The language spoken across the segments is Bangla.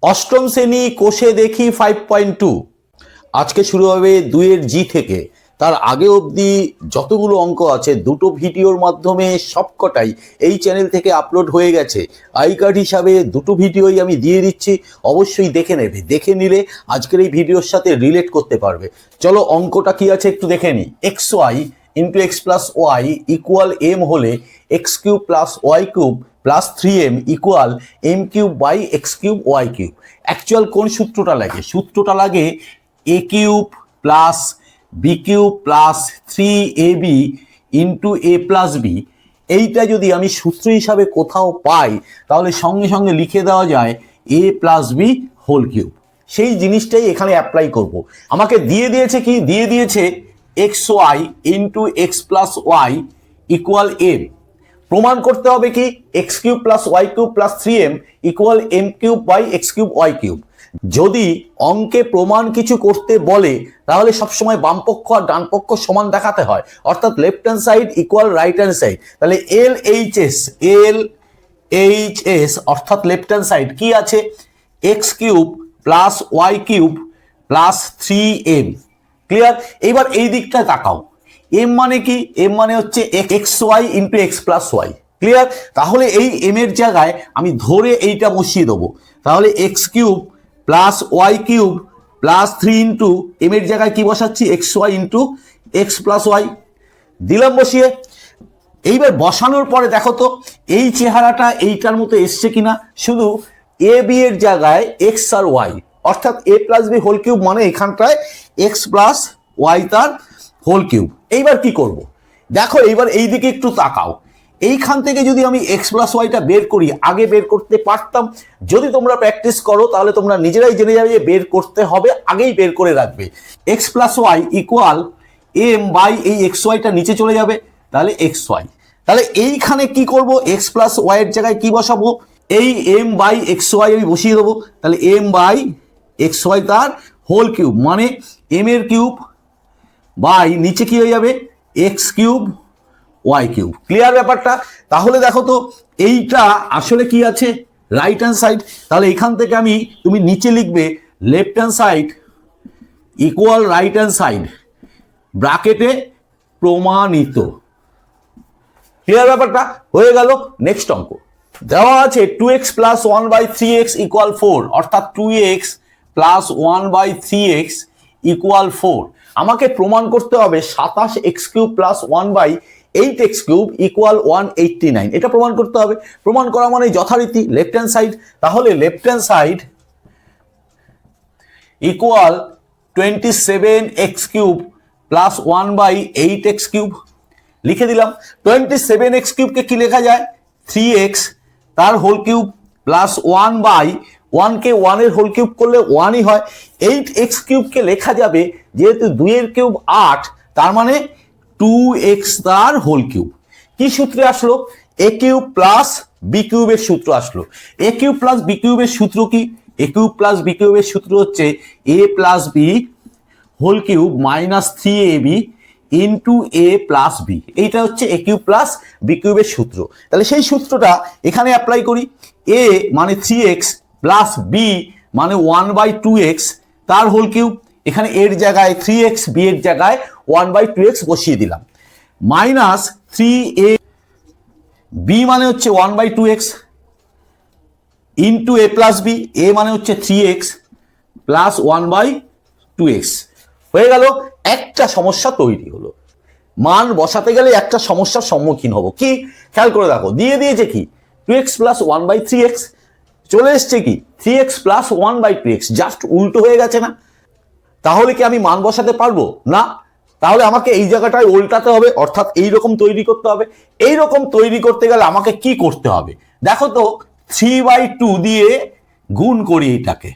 অষ্টম শ্রেণী কোষে দেখি 5.2 আজকে শুরু হবে 2-এর জি থেকে। তার আগে অবধি যতগুলো অঙ্ক আছে দুটো ভিডিওর মাধ্যমে সবকটাই এই চ্যানেল থেকে আপলোড হয়ে গেছে। আই কার্ড হিসাবে দুটো ভিডিওই আমি দিয়ে দিচ্ছি, অবশ্যই দেখে নেবে। দেখে নিলে আজকের এই ভিডিওর সাথে রিলেট করতে পারবে। চলো অঙ্কটা কি আছে একটু দেখে নিই। X y into x plus y equal m হলে x cube plus y cube plus 3m equal m cube by x cube y cube. Actual কোন সূত্রটা লাগে? সূত্রটা লাগে a cube plus b cube plus 3ab into a plus b. এইটা যদি আমি সূত্র হিসাবে কোথাও পাই তাহলে সঙ্গে সঙ্গে লিখে দেওয়া যায় a plus b whole cube. সেই জিনিসটাই এখানে অ্যাপ্লাই করব। আমাকে দিয়ে দিয়েছে কি? দিয়ে দিয়েছে x y into x plus y equal m. প্রমাণ করতে হবে কি? X cube plus y cube plus 3m equal m cube by x cube y cube. যদি অঙ্কে প্রমাণ কিছু করতে বলে তাহলে সবসময় বামপক্ষ আর ডান পক্ষ সমান দেখাতে হয়, অর্থাৎ left hand side equal right hand side. তাহলে এল এইচ এস অর্থাৎ লেফট হ্যান্ড সাইড কি আছে? X cube plus y cube plus 3m। Clear? এইবার এই দিকটা তাকাও। এম মানে কি? এম মানে হচ্ছে x y into x plus y. Clear? তাহলে এই এম এর জায়গায় আমি ধরে এইটা বসিয়ে দেবো। তাহলে x cube plus y cube plus 3 into m এর জায়গায় কি বসাচ্ছি? X y into x plus y দিলাম বসিয়ে। এইবার বসানোর পরে দেখো তো এই চেহারাটা এইটার মতো এসছে কিনা। শুধু এ বি এর জায়গায় এক্স আর ওয়াই, অর্থাৎ a plus b whole cube মানে এখানটায় এক্স প্লাস ওয়াই তার হোল কিউব। এইবার কি করব? দেখো এইবার এই দিকে একটু তাকাও। এইখান থেকে যদি আমি এক্স প্লাস ওয়াইটা বের করি, আগে বের করতে পারতাম। যদি তোমরা প্র্যাকটিস করো তাহলে তোমরা নিজেরাই জেনে যাবে যে বের করতে হবে, আগেই বের করে রাখবে। X plus y equal m by এই এক্স ওয়াইটা নিচে চলে যাবে, তাহলে এক্স ওয়াই। তাহলে এইখানে কি করব? এক্স প্লাস ওয়াই এর জায়গায় কি বসাবো? এই এম বাই এক্স ওয়াই আমি বসিয়ে দেবো। তাহলে এম বাই এক্স ওয়াই তার হোল কিউব মানে এম এর কিউব বাই নিচে কি হয়ে যাবে? X cube y cube. Clear ব্যাপারটা? তাহলে দেখো তো এইটা আসলে কি আছে? Right hand side. তাহলে এখান থেকে তুমি নিচে লিখবে left hand side equal right hand side ব্র্যাকেটে প্রমাণিত। ক্লিয়ার ব্যাপারটা? হয়ে গেল। নেক্সট অঙ্ক দেওয়া আছে 2x প্লাস 1/3x ইকুয়াল 4, অর্থাৎ 2x প্লাস 1/3x ইকুয়াল 4। আমাকে প্রমাণ করতে হবে 27x cube plus 1/8x cube equal 189। এটা প্রমাণ করতে হবে। প্রমাণ করা মানে যথারীতি লেফট হ্যান্ড সাইড। তাহলে left hand side equal 27x cube plus 1/8x cube লিখে দিলাম। 27x কিউবকে কি লেখা যায়? 3x তার হোল কিউব প্লাস 1/1 কে 1 এর হোল কিউব করলে 1ই হয়। 8x কিউবকে লেখা যাবে যেহেতু 2 এর কিউব 8, তার মানে 2x তার হোল কিউব। কি সূত্রে আসলো? এ কিউব প্লাস বি কিউবের সূত্র আসলো। এ কিউব প্লাস বি কিউবের সূত্র কি? এ কিউব প্লাস বি কিউবের সূত্র হচ্ছে a plus b whole cube minus 3ab into a plus b. এইটা হচ্ছে এ কিউব প্লাস বি কিউবের সূত্র। তাহলে সেই সূত্রটা এখানে অ্যাপ্লাই করি। এ মানে 3x প্লাস বি মানে 1/2x তার হোল কিউব। এখানে এর জায়গায় 3x, বি এর জায়গায় 1/2x বসিয়ে দিলাম। মাইনাস 3a বি মানে হচ্ছে 1/2x into a plus B. এ মানে হচ্ছে 3x প্লাস 1/2x। হয়ে গেল। একটা সমস্যা তৈরি হলো। মান বসাতে গেলে একটা সমস্যার সম্মুখীন হব। কি? খেয়াল করে দেখো, দিয়ে দিয়েছে কি 2x প্লাস 1/3x, চলে এসছে কি 3x প্লাস 1/2x। জাস্ট উল্টো হয়ে গেছে না? তাহলে কি আমি মান বসাতে পারবো না? তাহলে আমাকে এই জায়গাটায় উল্টাতে হবে, অর্থাৎ এইরকম তৈরি করতে হবে। এইরকম তৈরি করতে গেলে আমাকে কি করতে হবে? দেখো তো 3/2 দিয়ে গুণ করি। এটাকে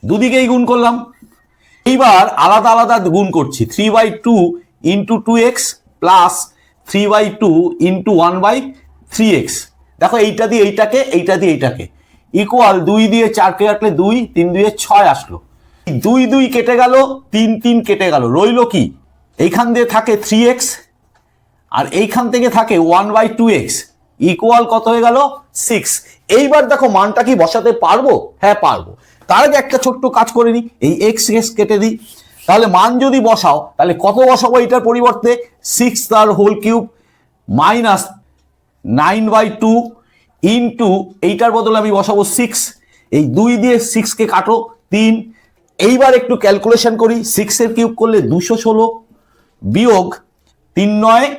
দুদিকেই গুণ করলাম। এইবার আলাদা আলাদা গুণ করছি। 3/2 into 2x plus 3/2 into 1/3x। দেখো এইটা দিয়ে এইটাকে, এইটা দিয়ে এইটাকে ইকুয়াল 2 দিয়ে 4কে কাটলে 2, 3 2 6 আসলো। 2 2 কেটে গেল, 3 3 কেটে গেল, রইল কি? এইখান দিয়ে থাকে 3x আর এইখান থেকে থাকে 1/2x। ইকুয়াল কত হয়ে গেল 6। এইবার দেখো মানটা কি বসাতে পারবো? হ্যাঁ পারবো। তার আগে একটা ছোট্ট কাজ করে নি, এই এক্স এক্স কেটে দিই। তাহলে মান যদি বসাও তাহলে কত বসাবো এটার পরিবর্তে? 6 তার হোল কিউব মাইনাস 9/2 ইন্টু এইটার বদলে আমি বসাবো 6। এই 2 দিয়ে 6 কে কাটো 3। এইবার একটু ক্যালকুলেশন করি, 6 এর কিউব করলে 216 বিয়োগ 3 9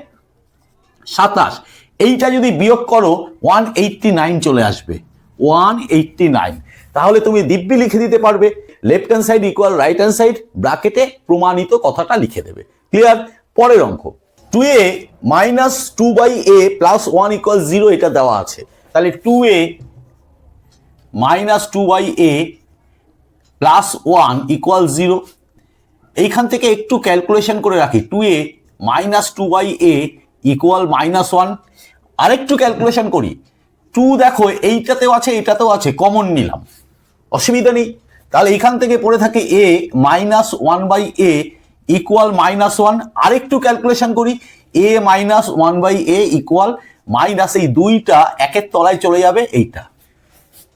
27। এইটা যদি বিয়োগ করো 189 চলে আসবে, 189। তাহলে তুমি দিব্যি লিখে দিতে পারবে left hand side equal right hand side, ব্র্যাকেটে প্রমাণিত কথাটা লিখে দেবে। ক্লিয়ার? পরের অঙ্ক 2a minus 2/a plus 1 equal 0 এটা দেওয়া আছে। তাহলে 2a minus 2/a plus 1 equal 0। এইখান থেকে একটু ক্যালকুলেশন করে রাখি, 2a মাইনাস 2/a ইকুয়াল -1। আরেকটু ক্যালকুলেশন করি, 2 দেখো এইটাতেও আছে এটাতেও আছে, কমন নিলাম, অসুবিধা নেই। তাহলে এইখান থেকে পড়ে থাকে a মাইনাস 1/a ইকুয়াল -1। আরেকটু ক্যালকুলেশন করি, a minus 1/a equal minus, এই 2টা একের তলায় চলে যাবে এইটা।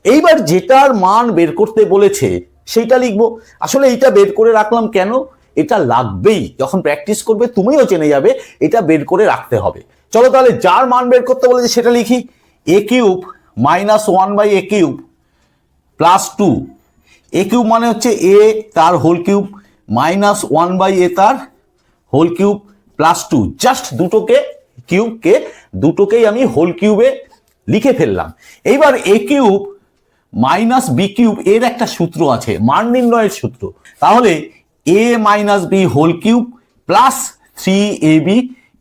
এইবার যেটার মান বের করতে বলেছে সেইটা লিখবো। আসলে এইটা বের করে রাখলাম কেন? এটা লাগবেই, যখন প্র্যাকটিস করবে তুমিও জেনে যাবে এটা বের করে রাখতে হবে। চলো তাহলে যার মান বের করতে বলেছে সেটা লিখি, a cube minus 1/a cube plus 2। a cube মানে হচ্ছে a তার হোল কিউব মাইনাস 1/a তার হোল কিউব প্লাস 2। জাস্ট দুটোকেই আমি হোল কিউবে লিখে ফেললাম। এইবার a cube minus b cube এর একটা সূত্র আছে, মান নির্ণয়ের সূত্র। তাহলে a minus b whole cube plus 3ab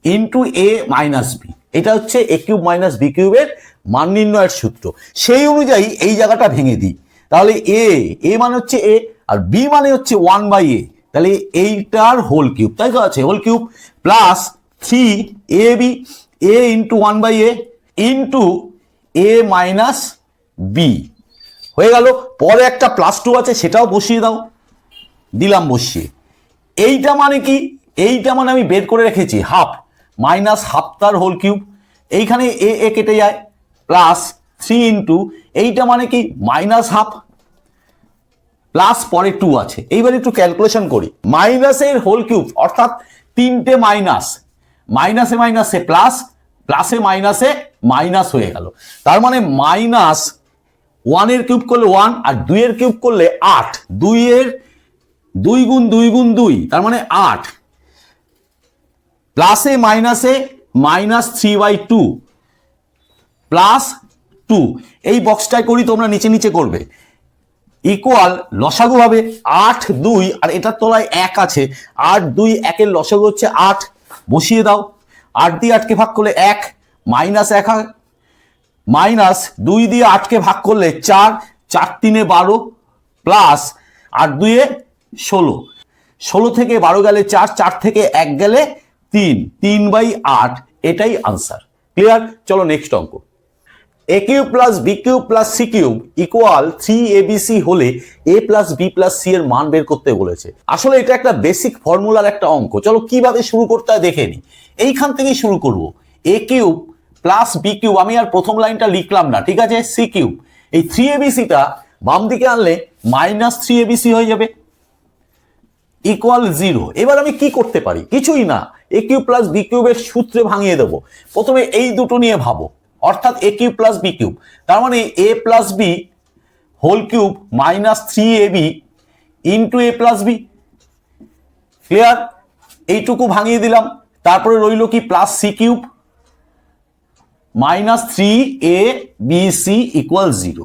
into a minus b, এটা হচ্ছে a কিউব মাইনাস বি কিউবের মান নির্ণয়ের সূত্র। সেই অনুযায়ী এই জায়গাটা ভেঙে দিই। তাহলে a মানে হচ্ছে a আর b মানে হচ্ছে 1/a, তাহলে এইটার হোল কিউব, তাই তো আছে whole cube plus 3ab a into 1/a into a minus b হয়ে গেল। পরে একটা +2 আছে সেটাও বসিয়ে দাও, দিলাম বসিয়ে। এইটা মানে কি? এইটা মানে আমি বের করে রেখেছি হাফ, মাইনাস হাফ তার হোল কিউব, এইখানে এ কেটে যায়, প্লাস 3 ইন্টু এইটা মানে কি মাইনাস হাফ প্লাস পরে 2 আছে। এইবার একটু ক্যালকুলেশন করি, মাইনাসের হোল কিউব অর্থাৎ 3টে মাইনাস, মাইনাসে মাইনাসে প্লাস, প্লাসে মাইনাসে মাইনাস হয়ে গেল। তার মানে মাইনাস 1 এর কিউব করলে 1 আর 2 এর কিউব করলে 8, 2 এর 2 গুণ 2 গুণ 2 তার মানে 8, প্লাসে মাইনাসে মাইনাস 3/2 প্লাস 2। এই বক্সটাই করি, তোমরা নিচে নিচে করবে, ইকুয়াল লসাগু হবে 8 2 আর এটার তলায় 1 আছে, 8 2 1 এর লসাগু হচ্ছে 8, বসিয়ে দাও। 8 দিয়ে 8 কে ভাগ করলে 1 মাইনাস 1 মাইনাস 2 দিয়ে 8 কে ভাগ করলে 4, 4 3 12 প্লাস 8 2 16, 16 থেকে 12 গেলে 4, 4 থেকে 1 গেলে 3, 3/8 এটাই আনসার। ক্লিয়ার? চলো নেক্সট অঙ্ক। a cube plus b cube plus c cube equal 3abc হলে a plus b plus c এর মান বের করতে বলেছে। আসলে এটা একটা বেসিক ফর্মুলার একটা অঙ্ক। চলো কিভাবে শুরু করতে হয় দেখে নি। এইখান থেকেই শুরু করব, a cube plus b cube, আমি আর প্রথম লাইনটা লিখলাম না, ঠিক আছে, সি কিউব। এই 3abcটা বাম দিকে আনলে মাইনাস 3abc হয়ে যাবে ইকুয়াল 0। এবার আমি কি করতে পারি? কিছুই না, a কিউব প্লাস বি কিউবের সূত্রে ভাঙিয়ে দেবো। প্রথমে এই দুটো নিয়ে ভাবো, অর্থাৎ a cube plus b cube, তার মানে a plus b whole cube minus 3ab into a plus b. Clear? এইটুকু ভাঙিয়ে দিলাম। তারপরে রইল কি plus c cube minus 3abc equal 0।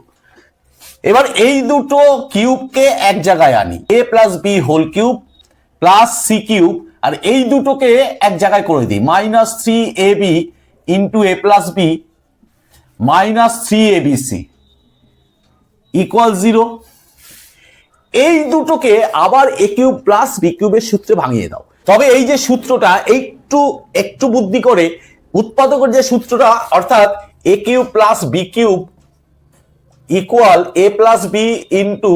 এবার এই দুটো কিউবকে এক জায়গায় আনি, a plus b whole cube plus c cube, আর এই দুটোকে এক জায়গায় করে দিই, minus 3ab into a plus b minus 3abc equal 0। এই দুটোকে আবার a কিউব প্লাস বি কিউবের সূত্রে ভাঙিয়ে দাও। তবে এই যে সূত্রটা একটু বুদ্ধি করে, উৎপাদকের যে সূত্রটা অর্থাৎ a cube plus b cube equal a plus b into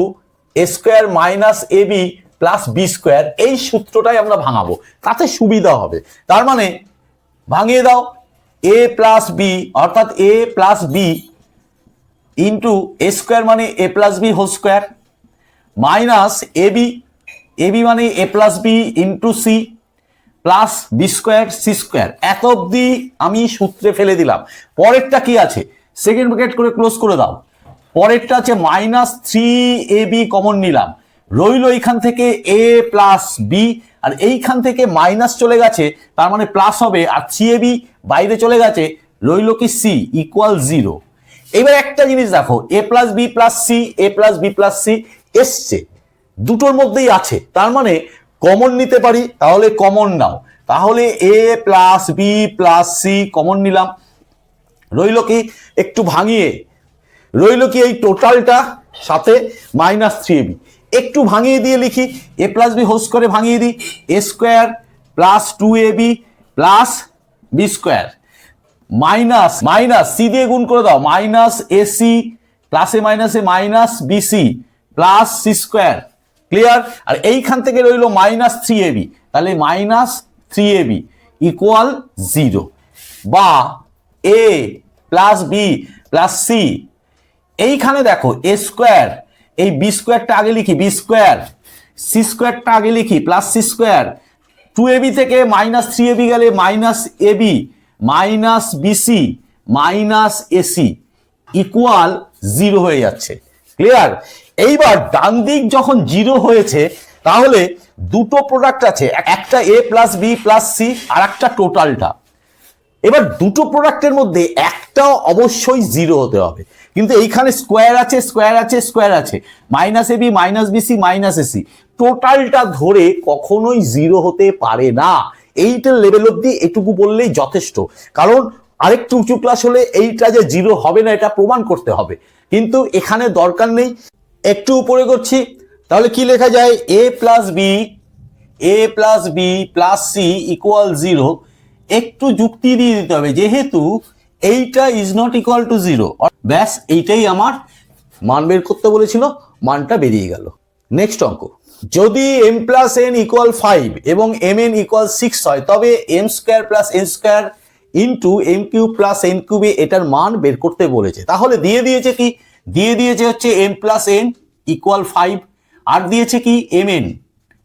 a square minus ab plus b square, এই সূত্রটাই আমরা ভাঙাবো, তাতে সুবিধা হবে। তার মানে ভাঙিয়ে দাও, এ প্লাস বি অর্থাৎ a plus b into a square মানে a plus b whole square minus a b মানে a plus b into c plus b square c square. এত অব্দি আমি সূত্রে ফেলে দিলাম। পরেরটা কি আছে, সেকেন্ড ব্র্যাকেট করে ক্লোজ করে দাও। পরেরটা আছে মাইনাস 3ab কমন নিলাম, রইল এইখান থেকে এ প্লাস বি, আর এইখান থেকে মাইনাস চলে গেছে তার মানে প্লাস হবে, আর 3ab বাইরে চলে গেছে, রইল কি সি ইকুয়াল 0। এবার একটা জিনিস দেখো, এ প্লাস বি প্লাস সি, এ প্লাস বি প্লাস সি এসছে, দুটোর মধ্যেই আছে, তার মানে কমন নিতে পারি, তাহলে কমন নাও। তাহলে a plus b plus c common নিলাম, রইল কি একটু ভাঙিয়ে, রইল কি এই টোটালটা সাথে মাইনাস 3ab, একটু ভাঙিয়ে দিয়ে লিখি, এ প্লাস বি হোল স্কোয়ারে ভাঙিয়ে দিই, a square plus 2ab plus b square minus minus c দিয়ে গুণ করে দাও, মাইনাস এসি প্লাসে মাইনাসে minus b c plus c square. Clear? আর এইখান থেকে রইল মাইনাস 3ab, তাহলে মাইনাস 3ab ইকুয়াল 0, বা এ প্লাস বি প্লাস সি, এইখানে দেখো এ স্কোয়ার, এই বি স্কোয়ারটা আগে লিখি, বি স্কোয়ার, সি স্কোয়ারটা আগে লিখি প্লাস সি স্কোয়ার, 2ab থেকে মাইনাস 3ab গেলে minus ab minus bc minus ac equal 0 হয়ে যাচ্ছে। ক্লিয়ার? এইবার ডান দিক যখন 0 হয়েছে তাহলে দুটো প্রোডাক্ট আছে, একটা এ প্লাস বি প্লাস সি আর একটা টোটালটা। এবার দুটো প্রোডাক্টের মধ্যে একটা অবশ্যই 0 হতে হবে, কিন্তু এইখানে স্কোয়ার আছে স্কোয়ার আছে স্কোয়ার আছে, minus ab minus bc minus ac, টোটালটা ধরে কখনোই 0 হতে পারে না। এইটার লেভেল অব্দি এটুকু বললেই যথেষ্ট, কারণ আরেকটু উঁচু ক্লাস হলে এইটা যে 0 হবে না এটা প্রমাণ করতে হবে, কিন্তু এখানে দরকার নেই। একটু উপরে করছি, তাহলে কি লেখা যায়, a plus b plus c equal 0। একটু যুক্তি দিয়ে দিতে হবে, যেহেতু এইটা ইজ নট ইকুয়াল টু 0, ব্যাস এইটাই আমার মান বের করতে বলেছিল, মানটা বেরিয়ে গেল। নেক্সট অঙ্ক, যদি m প্লাস n ইকুয়াল 5 এবং mn ইকুয়াল 6 হয়, তবে m square plus n square into m cube plus n কিউবে এটার মান বের করতে বলেছে। তাহলে দিয়ে দিয়েছে কি, দিয়ে দিয়েছে হচ্ছে m প্লাস n ইকুয়াল 5, আর দিয়েছে কি mn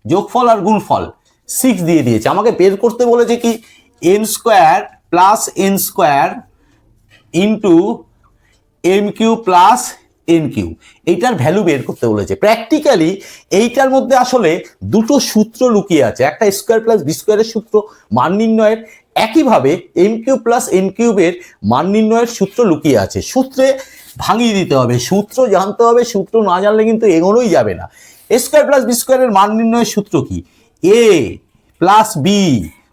যোগফল আর গুণফল 6 দিয়ে দিয়েছে। আমাকে বের করতে বলেছে কি m square plus n square into m cube plus n cube, এইটার ভ্যালু বের করতে বলেছে। প্র্যাকটিক্যালি এইটার মধ্যে আসলে দুটো সূত্র লুকিয়ে আছে, একটা স্কোয়ার প্লাস বি স্কোয়ারের সূত্র মান নির্ণয়ের, একইভাবে m কিউব প্লাস n কিউবের মান নির্ণয়ের সূত্র লুকিয়ে আছে। সূত্রে ভাঙিয়ে দিতে হবে, সূত্র জানতে হবে, সূত্র না জানলে কিন্তু এগোনোই যাবে না। স্কোয়ার প্লাস বি স্কোয়ারের মান নির্ণয়ের সূত্র কি, এ প্লাস বি,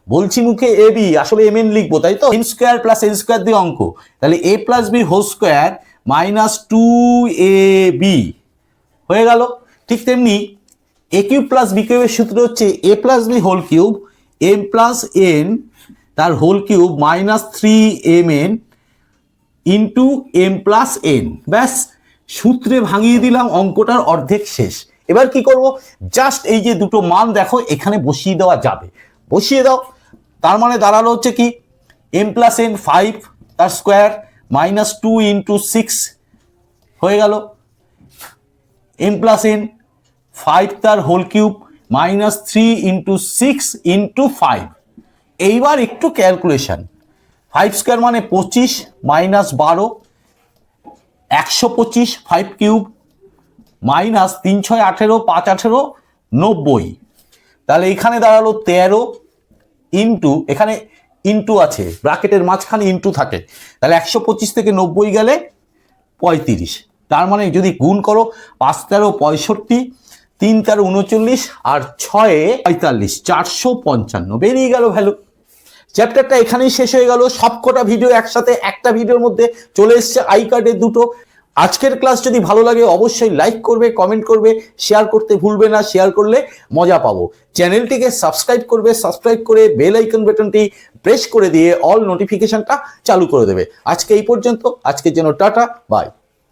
বলছি মুখে এ বি, আসলে এম এন লিখবো, তাই তো, m square plus n square দিয়ে অঙ্ক, তাহলে a plus b whole square minus 2ab হয়ে গেল। ঠিক তেমনি এ কিউব প্লাস বি কিউবের সূত্র হচ্ছে a plus b whole cube m plus n তার whole cube minus 3mn into m plus n. ব্যাস সূত্রে ভাঙিয়ে দিলাম, অঙ্কটার অর্ধেক শেষ। এবার কি করব, জাস্ট এই যে দুটো মান দেখো এখানে বসিয়ে দেওয়া যাবে, বসিয়ে দাও। তার মানে দাঁড়ালো হচ্ছে কি m প্লাস n 5 তার স্কোয়ার মাইনাস 2 ইন্টু 6 হয়ে গেল, m প্লাস n 5 তার whole cube minus 3 into 6 into 5। এইবার একটু ক্যালকুলেশন, 5 স্কোয়ার মানে 25 মাইনাস 12, 125 5 কিউব মাইনাস 3 6 18 5 18 90, তাহলে এখানে দাঁড়ালো 13 ইন্টু, এখানে ইন্টু আছে ব্র্যাকেটের মাঝখানে ইন্টু থাকে, তাহলে 125 থেকে 90 গেলে 35, তার মানে যদি গুণ করো 5 13 65, 3 13 39 আর 6 45, 455 বেরিয়ে গেল ভ্যালু। চ্যাপ্টারটা এখানেই শেষ হয়ে গেল। সবকটা ভিডিও একসাথে একটা ভিডিওর মধ্যে চলে এসছে, আই কার্ডের দুটো। আজকের ক্লাস যদি ভালো লাগে অবশ্যই লাইক করবে, কমেন্ট করবে, শেয়ার করতে ভুলবে না, শেয়ার করলে মজা পাবো। চ্যানেলটিকে সাবস্ক্রাইব করবে, সাবস্ক্রাইব করে বেল আইকন বাটনটি প্রেস করে দিয়ে অল নোটিফিকেশনটা চালু করে দেবে। আজকে এই পর্যন্ত, আজকের জন্য টাটা বাই।